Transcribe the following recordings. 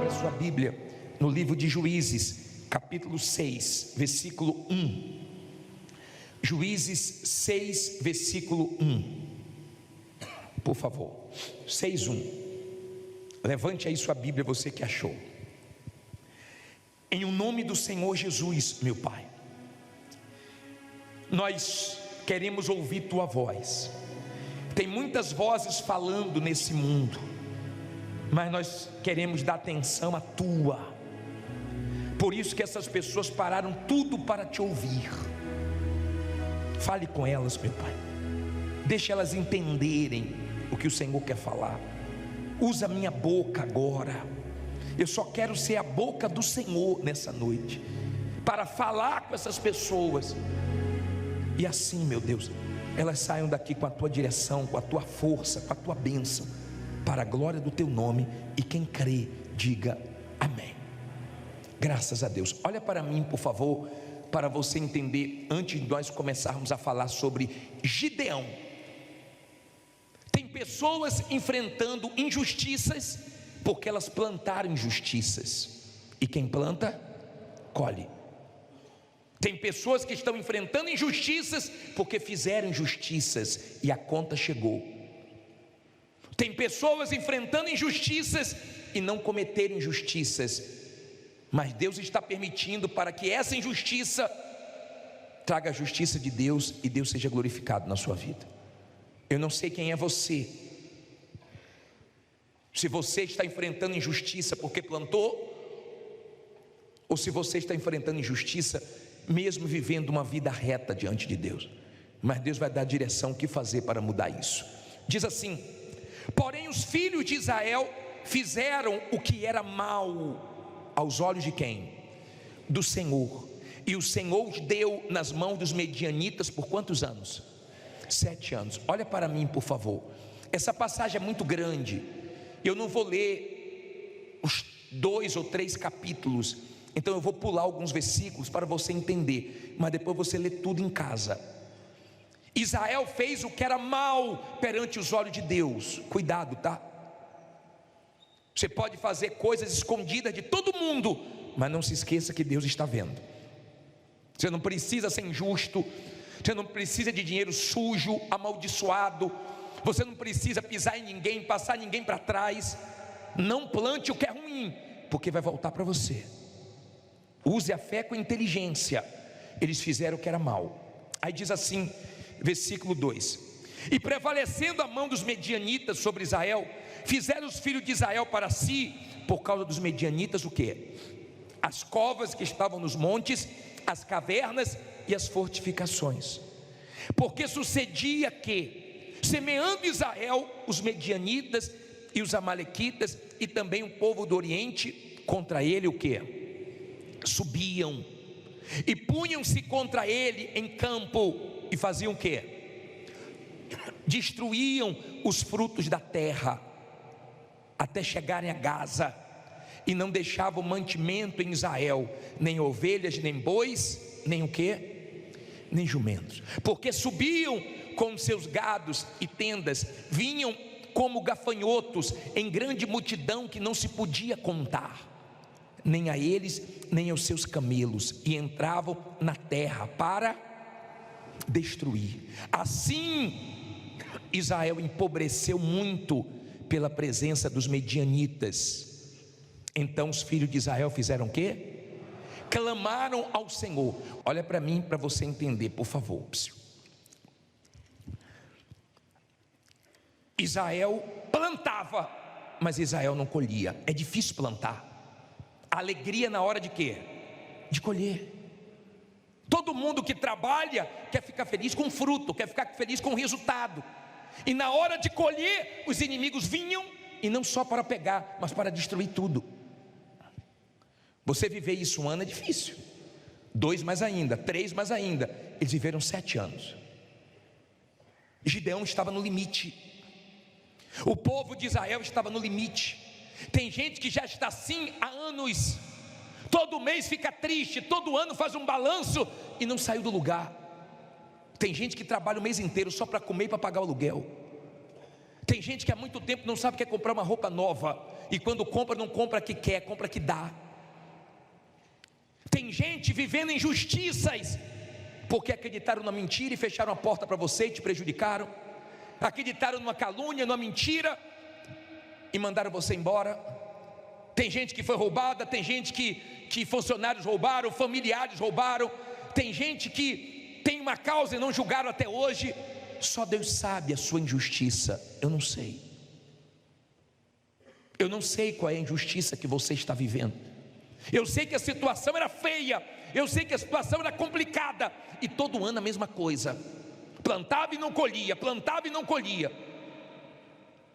Abra sua Bíblia no livro de Juízes, capítulo 6, versículo 1. Juízes 6, versículo 1. Por favor, 6:1. Levante aí sua Bíblia, você que achou. Em o nome do Senhor Jesus, meu Pai, nós queremos ouvir tua voz. Tem muitas vozes falando nesse mundo, mas nós queremos dar atenção à tua. Por isso que essas pessoas pararam tudo para te ouvir. Fale com elas, meu Pai. Deixe elas entenderem o que o Senhor quer falar. Usa a minha boca agora. Eu só quero ser a boca do Senhor nessa noite, para falar com essas pessoas. E assim, meu Deus, elas saiam daqui com a tua direção, com a tua força, com a tua bênção, para a glória do teu nome. E quem crê, diga amém. Graças a Deus. Olha para mim, por favor, para você entender, antes de nós começarmos a falar sobre Gideão. Tem pessoas enfrentando injustiças, porque elas plantaram injustiças, e quem planta, colhe. Tem pessoas que estão enfrentando injustiças, porque fizeram injustiças, e a conta chegou. Tem pessoas enfrentando injustiças, e não cometeram injustiças, mas Deus está permitindo para que essa injustiça traga a justiça de Deus, e Deus seja glorificado na sua vida. Eu não sei quem é você, se você está enfrentando injustiça porque plantou, ou se você está enfrentando injustiça mesmo vivendo uma vida reta diante de Deus. Mas Deus vai dar a direção, o que fazer para mudar isso. Diz assim: porém os filhos de Israel fizeram o que era mal aos olhos de quem? Do Senhor. E o Senhor os deu nas mãos dos medianitas por quantos anos? 7 anos. Olha para mim, por favor. Essa passagem é muito grande. Eu não vou ler os 2 ou 3 capítulos, então eu vou pular alguns versículos para você entender, mas depois você lê tudo em casa. Israel fez o que era mal perante os olhos de Deus. Cuidado, tá? Você pode fazer coisas escondidas de todo mundo, mas não se esqueça que Deus está vendo. Você não precisa ser injusto, você não precisa de dinheiro sujo, amaldiçoado, você não precisa pisar em ninguém, passar ninguém para trás. Não plante o que é ruim, porque vai voltar para você. Use a fé com inteligência. Eles fizeram o que era mal. Aí diz assim, versículo 2: e prevalecendo a mão dos medianitas sobre Israel, fizeram os filhos de Israel para si, por causa dos medianitas, o que? As covas que estavam nos montes, as cavernas e as fortificações. Porque sucedia que, semeando Israel, os medianitas e os amalequitas e também o povo do Oriente, contra ele o que? Subiam e punham-se contra ele em campo e faziam o que? Destruíam os frutos da terra até chegarem a Gaza, e não deixavam mantimento em Israel, nem ovelhas, nem bois, nem o que? Nem jumentos, porque subiam com seus gados e tendas, vinham como gafanhotos em grande multidão que não se podia contar, nem a eles, nem aos seus camelos, e entravam na terra para destruir. Assim Israel empobreceu muito pela presença dos medianitas. Então os filhos de Israel fizeram o quê? Clamaram ao Senhor. Olha para mim, para você entender, por favor. Israel plantava, mas Israel não colhia. É difícil plantar. Alegria na hora de quê? De colher. Todo mundo que trabalha quer ficar feliz com o fruto, quer ficar feliz com o resultado. E na hora de colher, os inimigos vinham, e não só para pegar, mas para destruir tudo. Você viver isso um ano é difícil, 2 mais ainda, 3 mais ainda. Eles viveram 7 anos. Gideão estava no limite. O povo de Israel estava no limite. Tem gente que já está assim há anos. Todo mês fica triste, todo ano faz um balanço e não saiu do lugar. Tem gente que trabalha o mês inteiro só para comer e para pagar o aluguel. Tem gente que há muito tempo não sabe o que é comprar uma roupa nova, e quando compra, não compra que quer, compra que dá. Tem gente vivendo injustiças, porque acreditaram na mentira e fecharam a porta para você e te prejudicaram. Acreditaram numa calúnia, numa mentira e mandaram você embora. Tem gente que foi roubada, tem gente que funcionários roubaram, familiares roubaram. Tem gente que tem uma causa e não julgaram até hoje. Só Deus sabe a sua injustiça. Eu não sei. Eu não sei qual é a injustiça que você está vivendo. Eu sei que a situação era feia, eu sei que a situação era complicada, e todo ano a mesma coisa, plantava e não colhia, plantava e não colhia.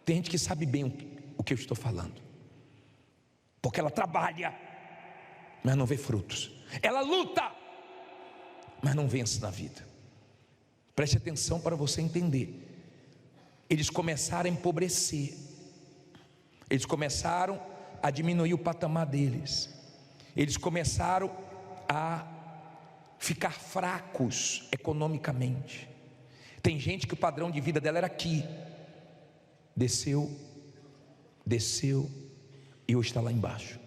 Tem gente que sabe bem o que eu estou falando, porque ela trabalha, mas não vê frutos. Ela luta, mas não vence na vida. Preste atenção para você entender. Eles começaram a empobrecer, eles começaram a diminuir o patamar deles, eles começaram a ficar fracos economicamente. Tem gente que o padrão de vida dela era aqui, desceu e hoje está lá embaixo.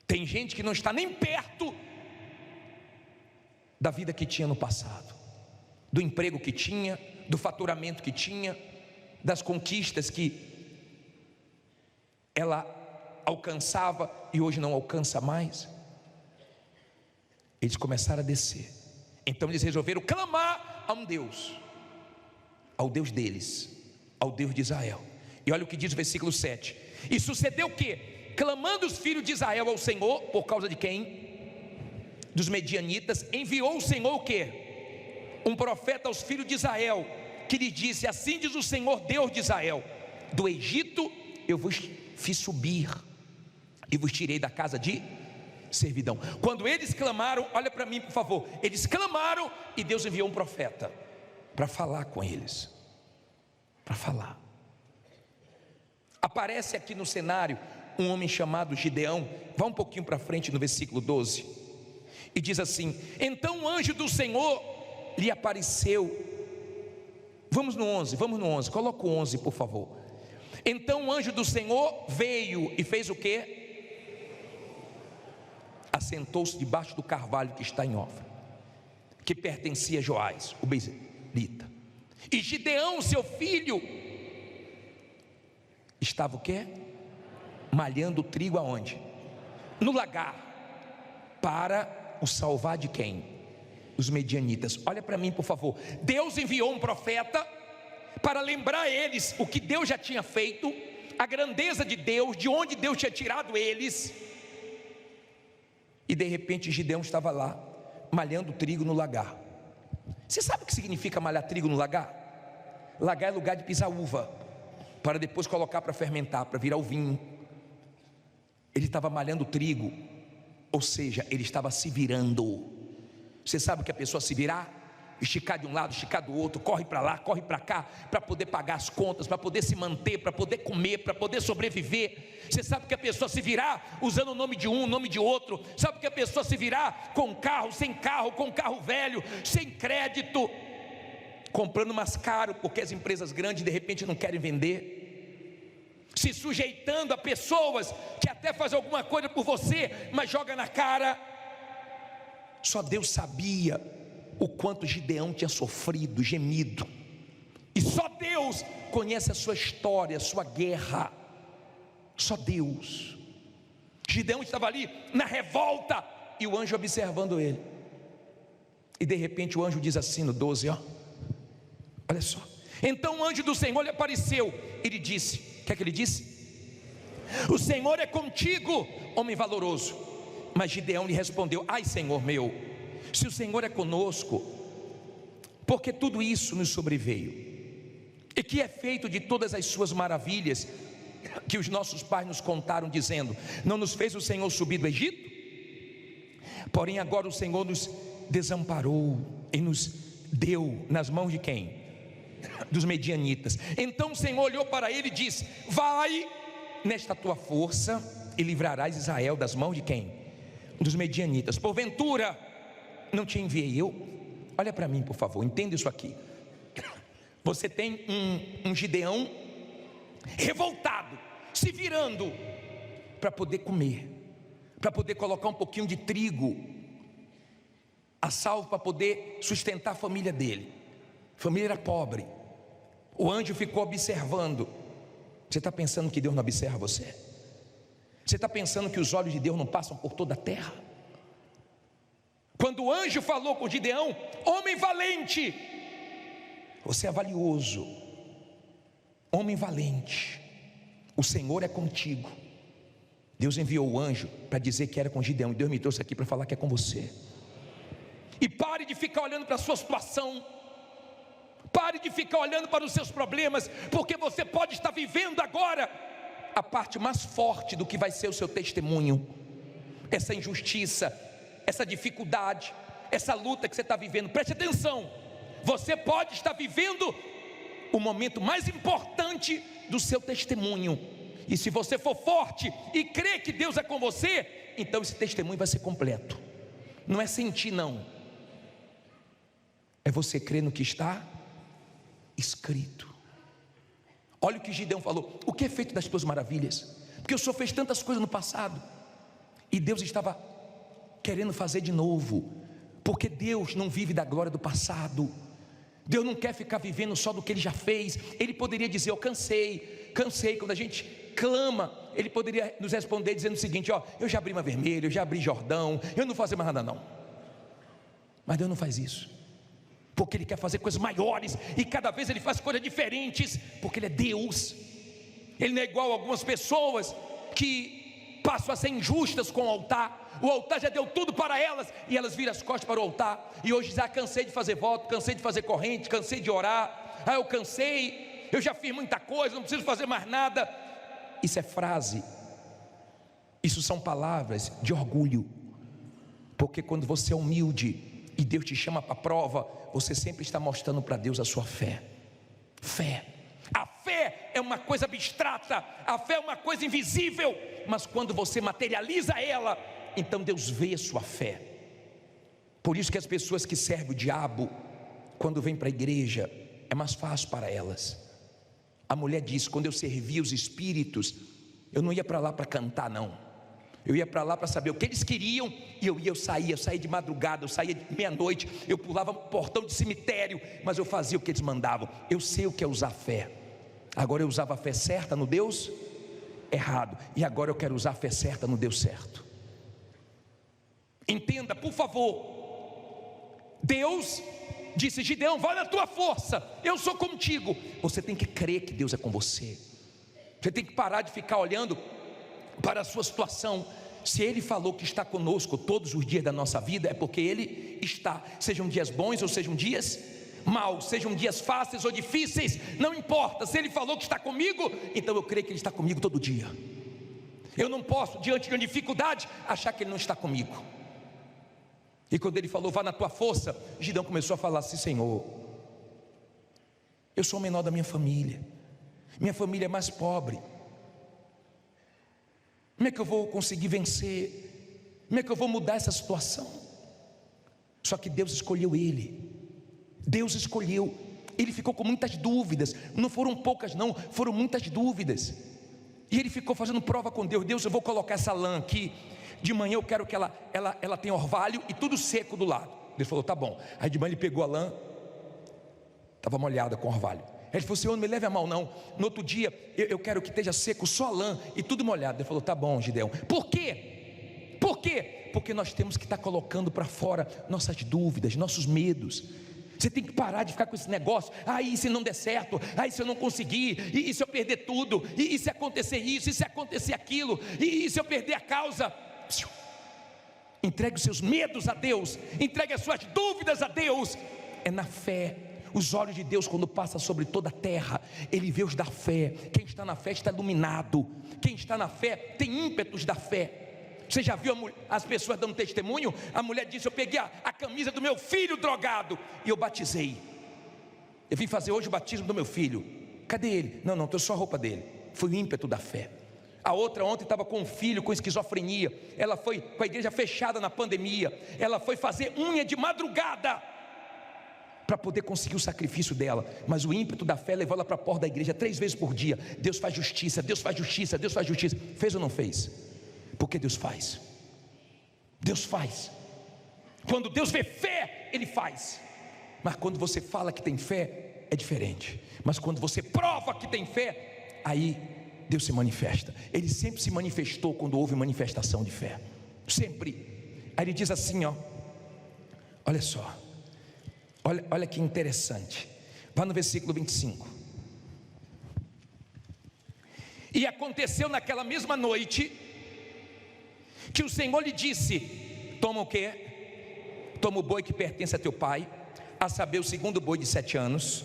Tem gente que não está nem perto da vida que tinha no passado, do emprego que tinha, do faturamento que tinha, das conquistas que ela alcançava e hoje não alcança mais. Eles começaram a descer. Então eles resolveram clamar a um Deus, ao Deus deles, ao Deus de Israel. E olha o que diz o versículo 7. E sucedeu o que? Clamando os filhos de Israel ao Senhor, por causa de quem? Dos medianitas. Enviou o Senhor o que? Um profeta aos filhos de Israel, que lhe disse: assim diz o Senhor Deus de Israel: do Egito eu vos fiz subir e vos tirei da casa de servidão. Quando eles clamaram, olha para mim por favor, eles clamaram e Deus enviou um profeta para falar com eles, para falar. Aparece aqui no cenário um homem chamado Gideão. Vá um pouquinho para frente no versículo 12 e diz assim: então o anjo do Senhor lhe apareceu. Vamos no 11, coloca o 11 por favor. Então o anjo do Senhor veio e fez o que? Assentou-se debaixo do carvalho que está em Ofra, que pertencia a Joás, o bezerita. E Gideão, seu filho, estava o quê? Malhando trigo aonde? No lagar, para o salvar de quem? Os medianitas. Olha para mim por favor. Deus enviou um profeta para lembrar eles o que Deus já tinha feito, a grandeza de Deus, de onde Deus tinha tirado eles. E de repente Gideão estava lá, malhando trigo no lagar. Você sabe o que significa malhar trigo no lagar? Lagar é lugar de pisar uva, para depois colocar para fermentar, para virar o vinho. Ele estava malhando trigo, ou seja, ele estava se virando. Você sabe o que a pessoa se virar? Esticar de um lado, esticar do outro, corre para lá, corre para cá, para poder pagar as contas, para poder se manter, para poder comer, para poder sobreviver. Você sabe que a pessoa se virar usando o nome de um, o nome de outro. Sabe que a pessoa se virar com carro, sem carro, com carro velho, sem crédito, comprando mais caro, porque as empresas grandes de repente não querem vender, se sujeitando a pessoas que até fazem alguma coisa por você, mas joga na cara. Só Deus sabia o quanto Gideão tinha sofrido, gemido, e só Deus conhece a sua história, a sua guerra. Só Deus. Gideão estava ali na revolta e o anjo observando ele. E de repente o anjo diz assim no 12, ó, olha só. Então o anjo do Senhor lhe apareceu. Ele disse, o que é que ele disse? O Senhor é contigo, homem valoroso. Mas Gideão lhe respondeu: ai Senhor meu, se o Senhor é conosco, porque tudo isso nos sobreveio, e que é feito de todas as suas maravilhas que os nossos pais nos contaram, dizendo: não nos fez o Senhor subir do Egito? Porém agora o Senhor nos desamparou e nos deu nas mãos de quem? Dos medianitas. Então o Senhor olhou para ele e disse: vai nesta tua força e livrarás Israel das mãos de quem? Dos medianitas. Porventura não te enviei eu? Olha para mim por favor, entenda isso aqui. Você tem um Gideão revoltado, se virando para poder comer, para poder colocar um pouquinho de trigo a salvo para poder sustentar a família dele. A família era pobre. O anjo ficou observando. Você está pensando que Deus não observa você? Você está pensando que os olhos de Deus não passam por toda a terra? Quando o anjo falou com Gideão: homem valente, você é valioso, homem valente, o Senhor é contigo. Deus enviou o anjo para dizer que era com Gideão, e Deus me trouxe aqui para falar que é com você. E pare de ficar olhando para a sua situação, pare de ficar olhando para os seus problemas, porque você pode estar vivendo agora a parte mais forte do que vai ser o seu testemunho. Essa injustiça, essa dificuldade, essa luta que você está vivendo, preste atenção, você pode estar vivendo o momento mais importante do seu testemunho. E se você for forte e crer que Deus é com você, então esse testemunho vai ser completo. Não é sentir, não, é você crer no que está escrito. Olha o que Gideão falou: o que é feito das tuas maravilhas? Porque o Senhor fez tantas coisas no passado, e Deus estava querendo fazer de novo, porque Deus não vive da glória do passado. Deus não quer ficar vivendo só do que Ele já fez. Ele poderia dizer: eu cansei. Quando a gente clama, Ele poderia nos responder dizendo o seguinte: ó, eu já abri Mar Vermelho, eu já abri Jordão, eu não vou fazer mais nada não. Mas Deus não faz isso, porque Ele quer fazer coisas maiores, e cada vez Ele faz coisas diferentes, porque Ele é Deus. Ele não é igual a algumas pessoas que passam a ser injustas com o altar. O altar já deu tudo para elas, e elas viram as costas para o altar, e hoje já cansei de fazer voto, cansei de fazer corrente, cansei de orar, eu cansei, eu já fiz muita coisa, não preciso fazer mais nada. Isso é frase, isso são palavras de orgulho, porque quando você é humilde e Deus te chama para a prova, você sempre está mostrando para Deus a sua fé. A fé é uma coisa abstrata, a fé é uma coisa invisível, mas quando você materializa ela, então Deus vê a sua fé. Por isso que as pessoas que servem o diabo, quando vêm para a igreja, é mais fácil para elas. A mulher diz: quando eu servia os espíritos, eu não ia para lá para cantar não, eu ia para lá para saber o que eles queriam, e eu saía de madrugada, eu saía de meia-noite, eu pulava portão de cemitério, mas eu fazia o que eles mandavam. Eu sei o que é usar fé. Agora eu usava a fé certa no Deus errado, e agora eu quero usar a fé certa no Deus certo. Entenda, por favor. Deus disse: Gideão, vai na tua força, eu sou contigo. Você tem que crer que Deus é com você. Você tem que parar de ficar olhando para a sua situação. Se Ele falou que está conosco todos os dias da nossa vida, é porque Ele está. Sejam dias bons ou sejam dias maus, sejam dias fáceis ou difíceis, não importa. Se Ele falou que está comigo, então eu creio que Ele está comigo todo dia. Eu não posso, diante de uma dificuldade, achar que Ele não está comigo. E quando Ele falou: vá na tua força, Gideão começou a falar assim: Senhor, eu sou o menor da minha família é mais pobre, como é que eu vou conseguir vencer? Como é que eu vou mudar essa situação? Só que Deus escolheu ele. Deus escolheu. Ele ficou com muitas dúvidas. Não foram poucas não, foram muitas dúvidas. E ele ficou fazendo prova com Deus: Deus, eu vou colocar essa lã aqui. De manhã eu quero que ela tenha orvalho e tudo seco do lado. Deus falou: tá bom. Aí de manhã ele pegou a lã, estava molhada com orvalho. Aí ele falou: Senhor, não me leve a mal não. No outro dia eu quero que esteja seco só a lã e tudo molhado. Ele falou: tá bom, Gideão. Por quê? Por quê? Porque nós temos que estar colocando para fora nossas dúvidas, nossos medos. Você tem que parar de ficar com esse negócio: aí se não der certo, aí se eu não conseguir, e se eu perder tudo, e se acontecer isso, e se acontecer aquilo, e se eu perder a causa. Entregue os seus medos a Deus, entregue as suas dúvidas a Deus. É na fé. Os olhos de Deus, quando passam sobre toda a terra, Ele vê os da fé. Quem está na fé está iluminado. Quem está na fé tem ímpetos da fé. Você já viu as pessoas dando testemunho? A mulher disse: eu peguei a camisa do meu filho drogado e eu batizei. Eu vim fazer hoje o batismo do meu filho. Cadê ele? Não, estou só a roupa dele. Foi o ímpeto da fé. A outra ontem estava com um filho com esquizofrenia. Ela foi com a igreja fechada na pandemia. Ela foi fazer unha de madrugada. para poder conseguir o sacrifício dela, mas o ímpeto da fé levou ela para a porta da igreja 3 vezes por dia. Deus faz justiça, Deus faz justiça, Deus faz justiça. Fez ou não fez? Porque Deus faz. Deus faz. Quando Deus vê fé, Ele faz. Mas quando você fala que tem fé, é diferente. Mas quando você prova que tem fé, aí Deus se manifesta. Ele sempre se manifestou quando houve manifestação de fé, sempre. Aí ele diz assim, ó, olha só, olha que interessante. Vá no versículo 25. E aconteceu naquela mesma noite que o Senhor lhe disse: toma o quê? Toma o boi que pertence a teu pai, a saber, o segundo boi de 7 anos,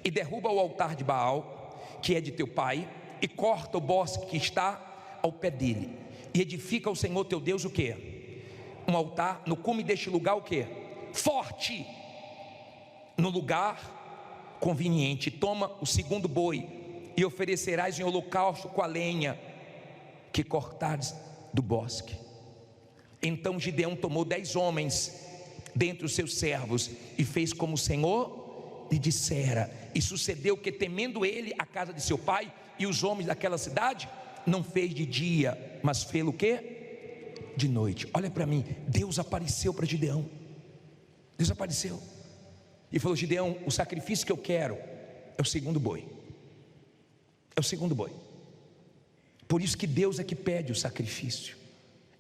e derruba o altar de Baal, que é de teu pai, e corta o bosque que está ao pé dele, e edifica ao Senhor teu Deus o quê? Um altar no cume deste lugar, o quê? Forte, no lugar conveniente. Toma o segundo boi, e oferecerás em holocausto com a lenha que cortares do bosque. Então Gideão tomou 10 homens dentre os seus servos, e fez como o Senhor lhe dissera. E sucedeu que, temendo ele a casa de seu pai e os homens daquela cidade, não fez de dia, mas fez o quê? De noite. Olha para mim, Deus apareceu para Gideão. Deus apareceu e falou: Gideão, o sacrifício que eu quero é o segundo boi. É o segundo boi. Por isso que Deus é que pede o sacrifício.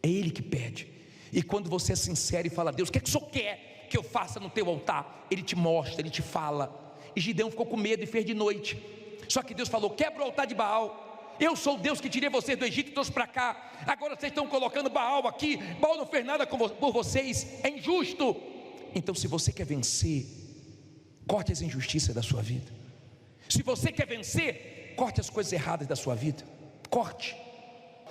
É Ele que pede. E quando você é sincero e fala: Deus, o que é que o Senhor quer que eu faça no teu altar? Ele te mostra, Ele te fala. E Gideão ficou com medo e fez de noite. Só que Deus falou: quebra o altar de Baal. Eu sou o Deus que tirei vocês do Egito e trouxe para cá. Agora vocês estão colocando Baal aqui. Baal não fez nada por vocês. É injusto. Então, se você quer vencer, corte as injustiças da sua vida. Se você quer vencer, corte as coisas erradas da sua vida. Corte.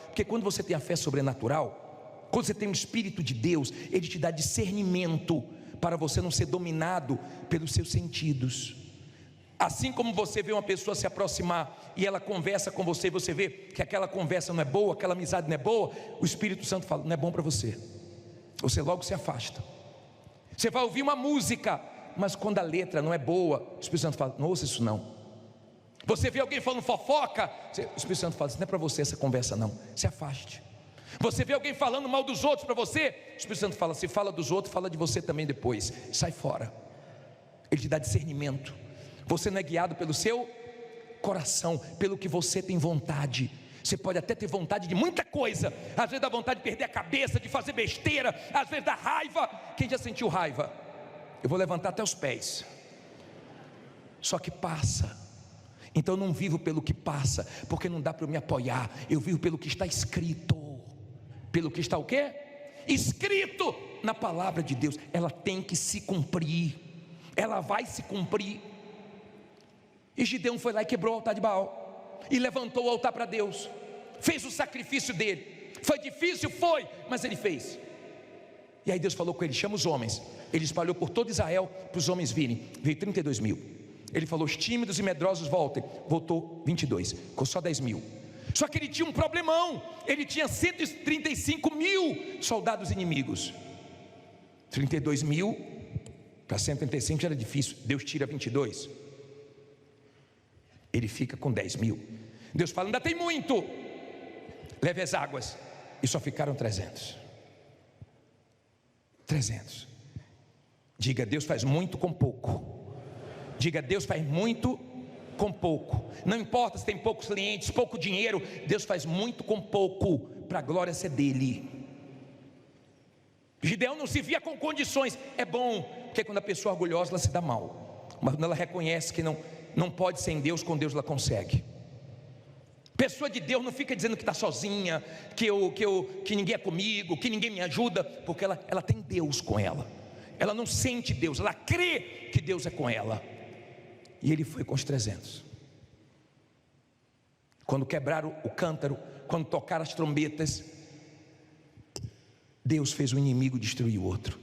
Porque quando você tem a fé sobrenatural, quando você tem o Espírito de Deus, Ele te dá discernimento para você não ser dominado pelos seus sentidos. Assim como você vê uma pessoa se aproximar e ela conversa com você, e você vê que aquela conversa não é boa, aquela amizade não é boa, o Espírito Santo fala: não é bom para você. Você logo se afasta. Você vai ouvir uma música, mas quando a letra não é boa, o Espírito Santo fala: não ouça isso não. Você vê alguém falando fofoca, o Espírito Santo fala: isso não é para você essa conversa não, se afaste. Você vê alguém falando mal dos outros para você, o Espírito Santo fala: se fala dos outros, fala de você também depois, sai fora. Ele te dá discernimento. Você não é guiado pelo seu coração, pelo que você tem vontade. Você pode até ter vontade de muita coisa, às vezes dá vontade de perder a cabeça, de fazer besteira, às vezes dá raiva. Quem já sentiu raiva? Eu vou levantar até os pés. Só que passa. Então eu não vivo pelo que passa, porque não dá para eu me apoiar. Eu vivo pelo que está escrito. Pelo que está o quê? Escrito na palavra de Deus. Ela tem que se cumprir. Ela vai se cumprir. E Gideão foi lá e quebrou o altar de Baal, e levantou o altar para Deus, fez o sacrifício dele. Foi difícil? Foi, mas ele fez. E aí Deus falou com ele: chama os homens. Ele espalhou por todo Israel para os homens virem. Veio 32 mil. Ele falou: os tímidos e medrosos voltem. Voltou 22, ficou só 10 mil. Só que ele tinha um problemão. Ele tinha 135 mil soldados inimigos. 32 mil para 135 já era difícil. Deus tira 22. Ele fica com 10 mil. Deus fala: ainda tem muito, leve as águas. E só ficaram 300. 300. Diga: Deus faz muito com pouco. Diga: Deus faz muito com pouco. Não importa se tem poucos clientes, pouco dinheiro, Deus faz muito com pouco, para a glória ser dele. Gideão não se via com condições. É bom, porque quando a pessoa é orgulhosa, ela se dá mal. Mas quando ela reconhece que não pode ser em Deus, com Deus ela consegue. Pessoa de Deus não fica dizendo que está sozinha, que ninguém é comigo, que ninguém me ajuda, porque ela tem Deus com ela. Ela não sente Deus, ela crê que Deus é com ela. E ele foi com os 300. Quando quebraram o cântaro, quando tocaram as trombetas, Deus fez o inimigo destruir o outro.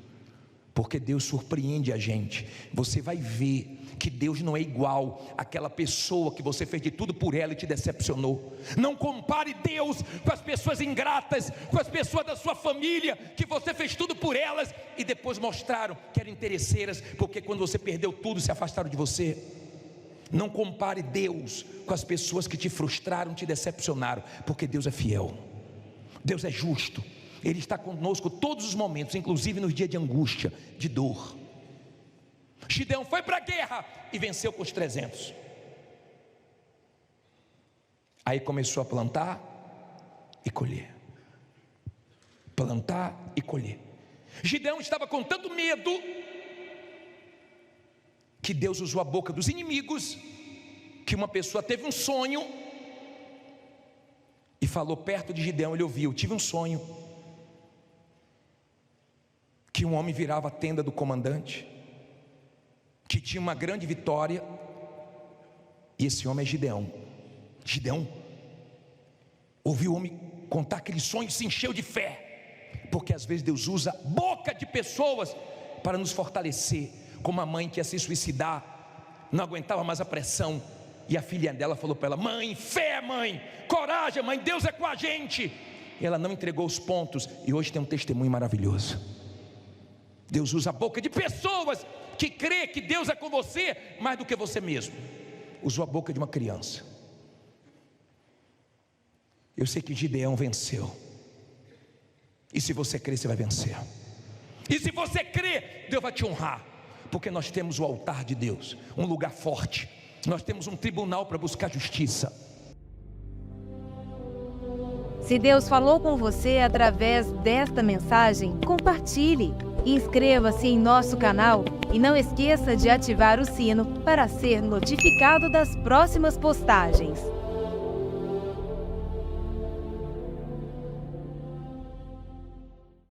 Porque Deus surpreende a gente. Você vai ver que Deus não é igual àquela pessoa que você fez de tudo por ela e te decepcionou. Não compare Deus com as pessoas ingratas, com as pessoas da sua família, que você fez tudo por elas e depois mostraram que eram interesseiras, porque quando você perdeu tudo, se afastaram de você. Não compare Deus com as pessoas que te frustraram, te decepcionaram, porque Deus é fiel, Deus é justo. Ele está conosco todos os momentos, inclusive nos dias de angústia, de dor. Gideão foi para a guerra e venceu com os 300. Aí começou a plantar e colher. Plantar e colher. Gideão estava com tanto medo que Deus usou a boca dos inimigos, que uma pessoa teve um sonho e falou perto de Gideão. Ele ouviu: tive um sonho que um homem virava a tenda do comandante, que tinha uma grande vitória, e esse homem é Gideão. Gideão ouviu o homem contar aquele sonho e se encheu de fé, porque às vezes Deus usa a boca de pessoas para nos fortalecer. Como a mãe que ia se suicidar, não aguentava mais a pressão, e a filha dela falou para ela: mãe, fé mãe, coragem mãe, Deus é com a gente. E ela não entregou os pontos, e hoje tem um testemunho maravilhoso. Deus usa a boca de pessoas que crê que Deus é com você mais do que você mesmo. Usou a boca de uma criança. Eu sei que Gideão venceu, e se você crer, você vai vencer. E se você crer, Deus vai te honrar, porque nós temos o altar de Deus, um lugar forte. Nós temos um tribunal para buscar justiça. Se Deus falou com você através desta mensagem, compartilhe. Inscreva-se em nosso canal e não esqueça de ativar o sino para ser notificado das próximas postagens.